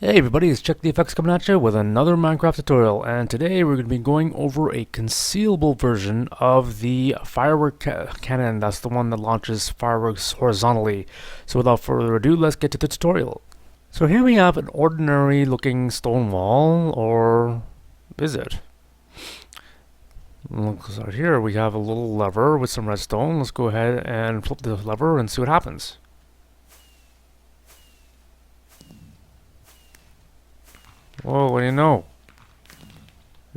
Hey everybody, it's Check the Effects coming at you with another Minecraft tutorial, and today we're going to be going over a concealable version of the cannon. That's the one that launches fireworks horizontally. So without further ado, let's get to the tutorial. So here we have an ordinary looking stone wall, or is it? Looks like here we have a little lever with some redstone. Let's go ahead and flip the lever and see what happens. Whoa, what do you know?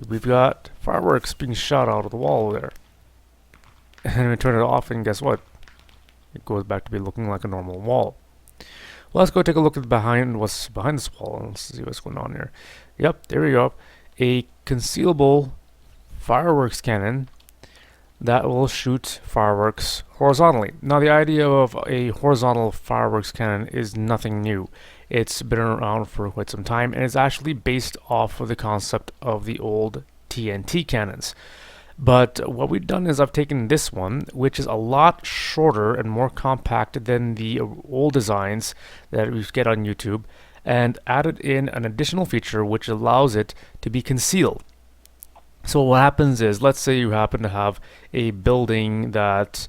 We've got fireworks being shot out of the wall there. And we turn it off and guess what? It goes back to be looking like a normal wall. Well, let's go take a look at what's behind this wall and let's see what's going on here. Yep, there we go. A concealable fireworks cannon that will shoot fireworks horizontally. Now, the idea of a horizontal fireworks cannon is nothing new. It's been around for quite some time, and it's actually based off of the concept of the old TNT cannons. But what we've done is I've taken this one, which is a lot shorter and more compact than the old designs that we get on YouTube, and added in an additional feature which allows it to be concealed. So what happens is, let's say you happen to have a building that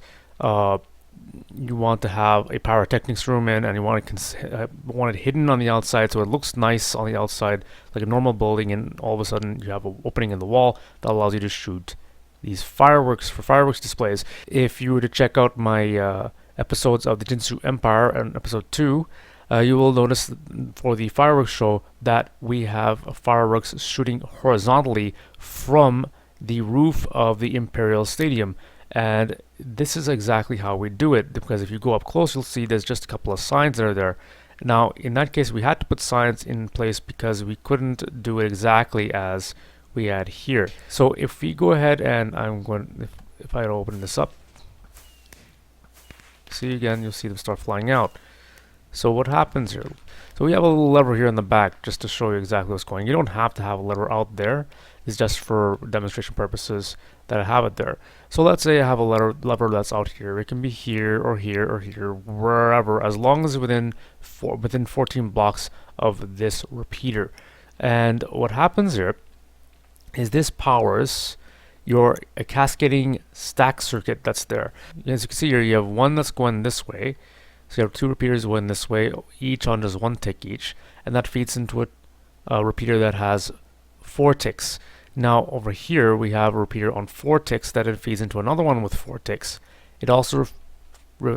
you want to have a pyrotechnics room in, and you want it hidden on the outside so it looks nice on the outside like a normal building, and all of a sudden you have an opening in the wall that allows you to shoot these fireworks for fireworks displays. If you were to check out my episodes of the Jinsu Empire and episode 2, you will notice for the fireworks show that we have fireworks shooting horizontally from the roof of the Imperial Stadium. And this is exactly how we do it, because if you go up close, you'll see there's just a couple of signs that are there. Now, in that case, we had to put signs in place because we couldn't do it exactly as we had here. So if we go ahead and if I open this up, see again, you'll see them start flying out. So what happens here? So we have a little lever here in the back just to show you exactly what's going on. You don't have to have a lever out there. It's just for demonstration purposes that I have it there. So let's say I have a lever that's out here. It can be here or here or here, wherever, as long as within 14 blocks of this repeater. And what happens here is this powers your cascading stack circuit that's there. As you can see here, you have one that's going this way. So you have two repeaters going this way, each on just one tick each, and that feeds into a repeater that has 4 ticks. Now over here we have a repeater on 4 ticks that it feeds into another one with 4 ticks. It also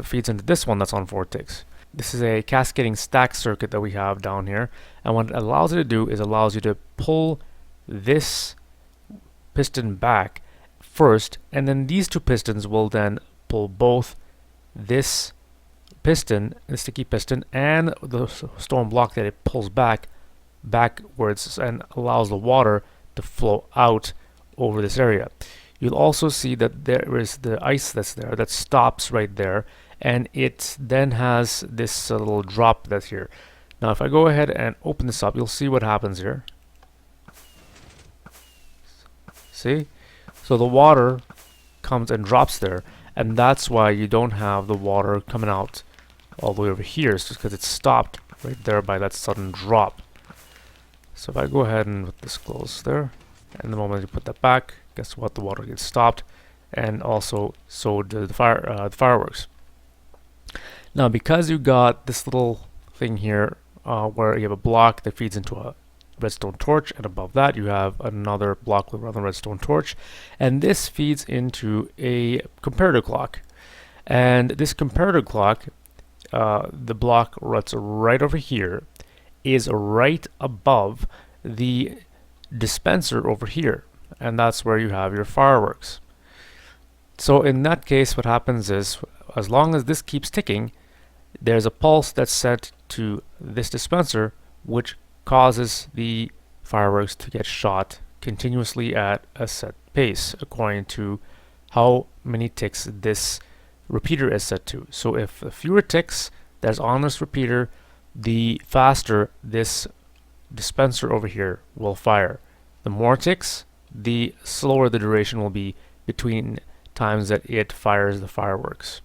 feeds into this one that's on 4 ticks. This is a cascading stack circuit that we have down here, and what it allows you to do is allows you to pull this piston back first, and then these two pistons will then pull both this piston, the sticky piston, and the stone block that it pulls backwards and allows the water to flow out over this area. You'll also see that there is the ice that's there that stops right there, and it then has this little drop that's here. Now if I go ahead and open this up, you'll see what happens here. See? So the water comes and drops there, and that's why you don't have the water coming out all the way over here. It's just because it's stopped right there by that sudden drop. So if I go ahead and put this close there, and the moment you put that back, guess what? The water gets stopped, and also so do the fireworks. Now, because you got this little thing here where you have a block that feeds into a redstone torch, and above that you have another block with another redstone torch, and this feeds into a comparator clock. And this comparator clock, the block that's right over here, is right above the dispenser over here, and that's where you have your fireworks. So in that case, what happens is, as long as this keeps ticking, there's a pulse that's sent to this dispenser, which causes the fireworks to get shot continuously at a set pace according to how many ticks this repeater is set to. So if the fewer ticks that's on this repeater, the faster this dispenser over here will fire. The more ticks, the slower the duration will be between times that it fires the fireworks.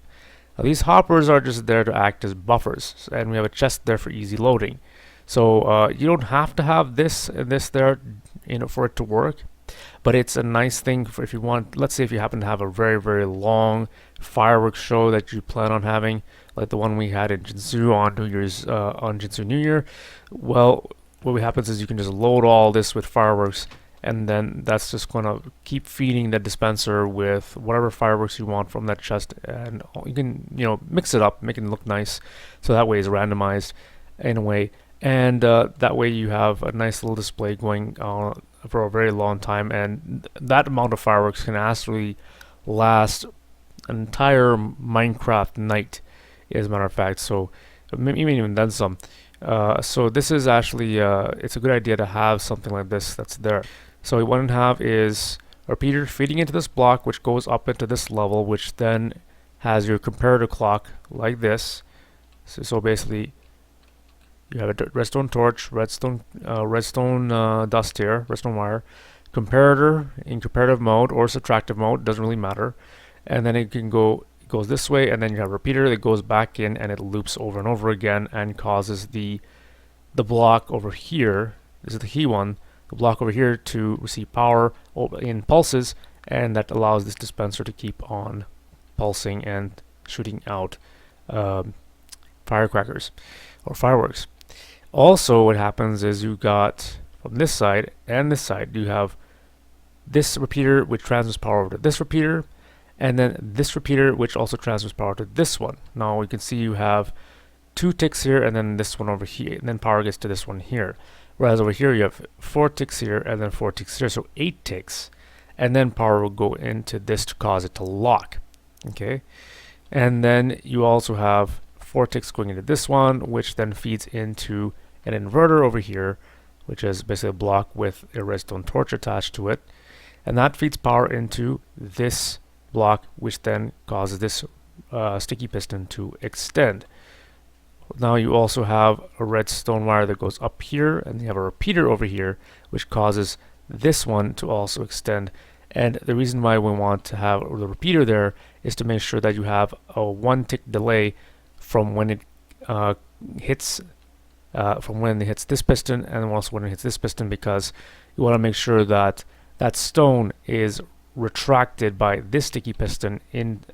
Now, these hoppers are just there to act as buffers, and we have a chest there for easy loading. So you don't have to have this and this there, for it to work. But it's a nice thing for if you want. Let's say if you happen to have a very long fireworks show that you plan on having, like the one we had in Jinsu on New Year's, on Jinsu New Year. Well, what happens is you can just load all this with fireworks, and then that's just going to keep feeding the dispenser with whatever fireworks you want from that chest, and you can mix it up, make it look nice, so that way it's randomized in a way, and that way you have a nice little display going on for a very long time, and that amount of fireworks can actually last an entire Minecraft night, as a matter of fact. So maybe even then some. So this is actually it's a good idea to have something like this that's there. So what you want to have is a repeater feeding into this block, which goes up into this level, which then has your comparator clock like this. So basically, you have a redstone torch, redstone dust here, redstone wire, comparator in comparative mode or subtractive mode, doesn't really matter, and then it goes this way, and then you have a repeater that goes back in and it loops over and over again and causes the block over here, this is the key one, the block over here to receive power in pulses, and that allows this dispenser to keep on pulsing and shooting out firecrackers or fireworks. Also, what happens is you got from this side and this side, you have this repeater which transfers power over to this repeater, and then this repeater which also transfers power to this one. Now you can see you have 2 ticks here, and then this one over here, and then power gets to this one here. Whereas over here you have 4 ticks here, and then 4 ticks here, so 8 ticks, and then power will go into this to cause it to lock. Okay, and then you also have 4 ticks going into this one, which then feeds into an inverter over here, which is basically a block with a redstone torch attached to it, and that feeds power into this block, which then causes this sticky piston to extend. Now you also have a redstone wire that goes up here, and you have a repeater over here which causes this one to also extend. And the reason why we want to have the repeater there is to make sure that you have a 1 tick delay from when it hits this piston, and also when it hits this piston, because you want to make sure that that stone is retracted by this sticky piston and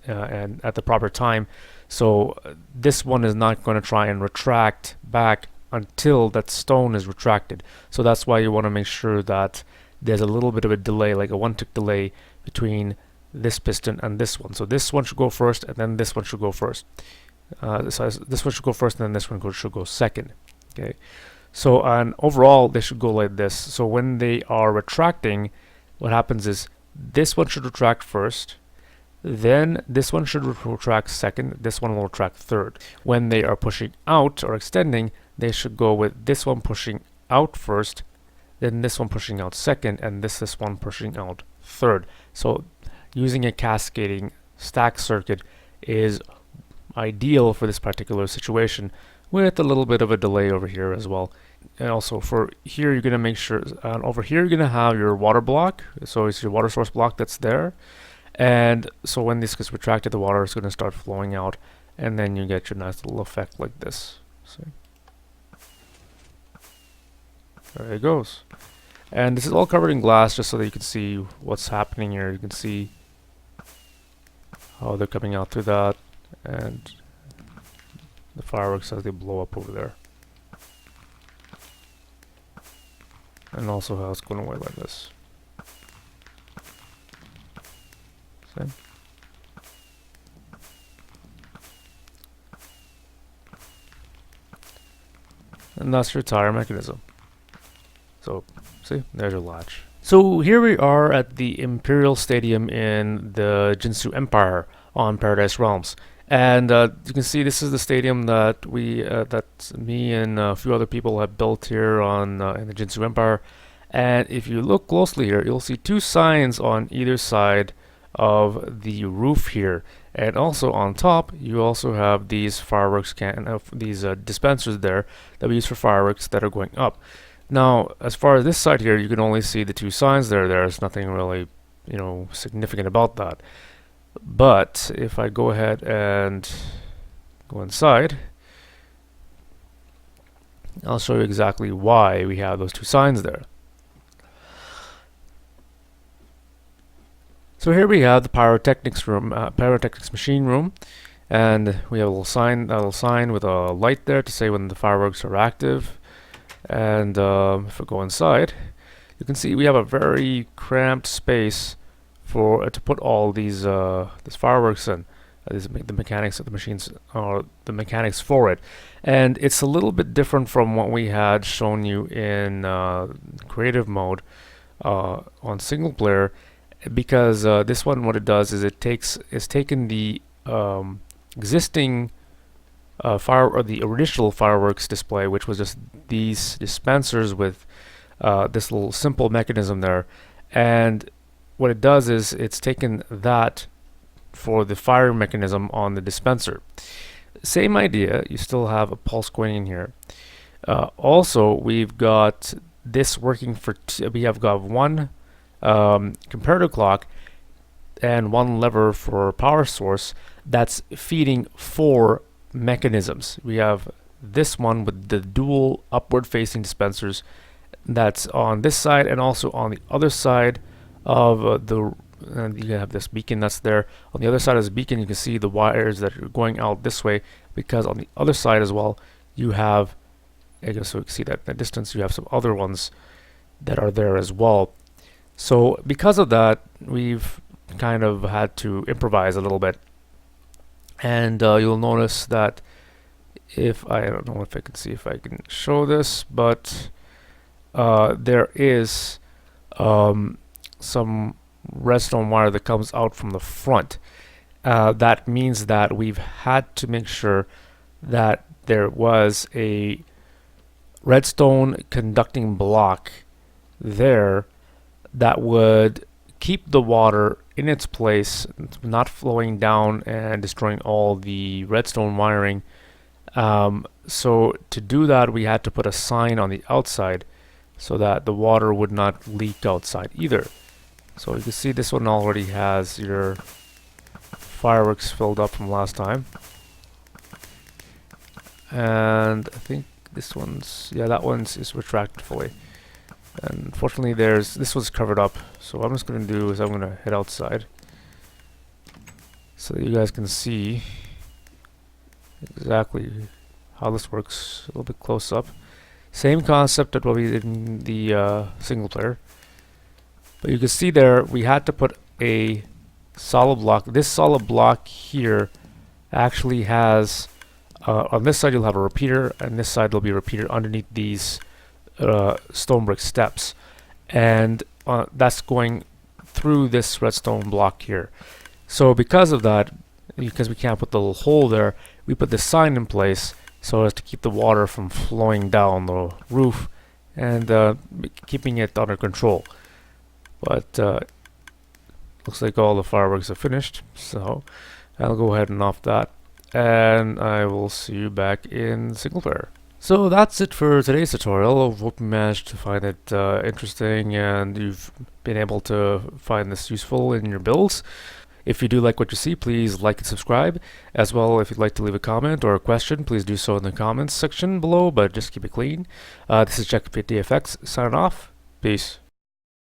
at the proper time. So this one is not going to try and retract back until that stone is retracted. So that's why you want to make sure that there's a little bit of a delay, like a 1 tick delay between this piston and this one. So this one should go first, and then this one should go first. So this one should go first, and then this one should go second. Okay, so and overall they should go like this. So when they are retracting, what happens is this one should retract first, then this one should retract second, this one will retract third. When they are pushing out or extending, they should go with this one pushing out first, then this one pushing out second, and this one pushing out third. So using a cascading stack circuit is ideal for this particular situation, with a little bit of a delay over here as well. And also for here, you're going to make sure over here you're going to have your water block, so it's your water source block that's there, and so when this gets retracted, the water is going to start flowing out, and then you get your nice little effect like this. See, there it goes. And this is all covered in glass, just so that you can see what's happening here. You can see how they're coming out through that, and the fireworks as they blow up over there, and also how it's going away like this. See? And that's your tire mechanism. So see, there's your latch. So here we are at the Imperial Stadium in the Jinsu Empire on Paradise Realms. And you can see this is the stadium that me and a few other people have built here on in the Jinsu Empire. And if you look closely here, you'll see 2 signs on either side of the roof here. And also on top, you also have these fireworks these dispensers there that we use for fireworks that are going up. Now, as far as this side here, you can only see the 2 signs there. There's nothing really, significant about that. But if I go ahead and go inside, I'll show you exactly why we have those two signs there. So here we have the pyrotechnics room, pyrotechnics machine room, and we have a little sign with a light there to say when the fireworks are active. And if we go inside, you can see we have a very cramped space for to put all these fireworks in. The mechanics of the machines, or the mechanics for it, and it's a little bit different from what we had shown you in creative mode on single player, because this one, what it does is it's taken the existing the original fireworks display, which was just these dispensers with this little simple mechanism there, and what it does is it's taken that for the fire mechanism on the dispenser. Same idea, you still have a pulse going in here. Also, we've got this working for we have got one comparative clock and one lever for power source that's feeding 4 mechanisms. We have this one with the dual upward facing dispensers that's on this side, and also on the other side of and you have this beacon that's there. On the other side of this beacon, you can see the wires that are going out this way, because on the other side as well, you have, I guess so you can see that in the distance, you have some other ones that are there as well. So because of that, we've kind of had to improvise a little bit. And you'll notice that if I don't know if I can see if I can show this, but there is some redstone wire that comes out from the front. That means that we've had to make sure that there was a redstone conducting block there that would keep the water in its place, not flowing down and destroying all the redstone wiring. So to do that, we had to put a sign on the outside so that the water would not leak outside either. So you can see this one already has your fireworks filled up from last time. And I think this one's, yeah, that one's is retracted fully. And unfortunately this was covered up. So what I'm just going to do is I'm going to head outside so that you guys can see exactly how this works a little bit close up. Same concept that what we did in the single player. But you can see there, we had to put a solid block. This solid block here actually has, on this side you'll have a repeater, and this side there'll be a repeater underneath these stone brick steps. And that's going through this redstone block here. So because of that, because we can't put the little hole there, we put this sign in place so as to keep the water from flowing down the roof and keeping it under control. But looks like all the fireworks are finished, so I'll go ahead and off that, and I will see you back in single player. So that's it for today's tutorial. I hope you managed to find it interesting and you've been able to find this useful in your builds. If you do like what you see, please like and subscribe. As well, if you'd like to leave a comment or a question, please do so in the comments section below, but just keep it clean. This is JackPitDFX signing off. Peace.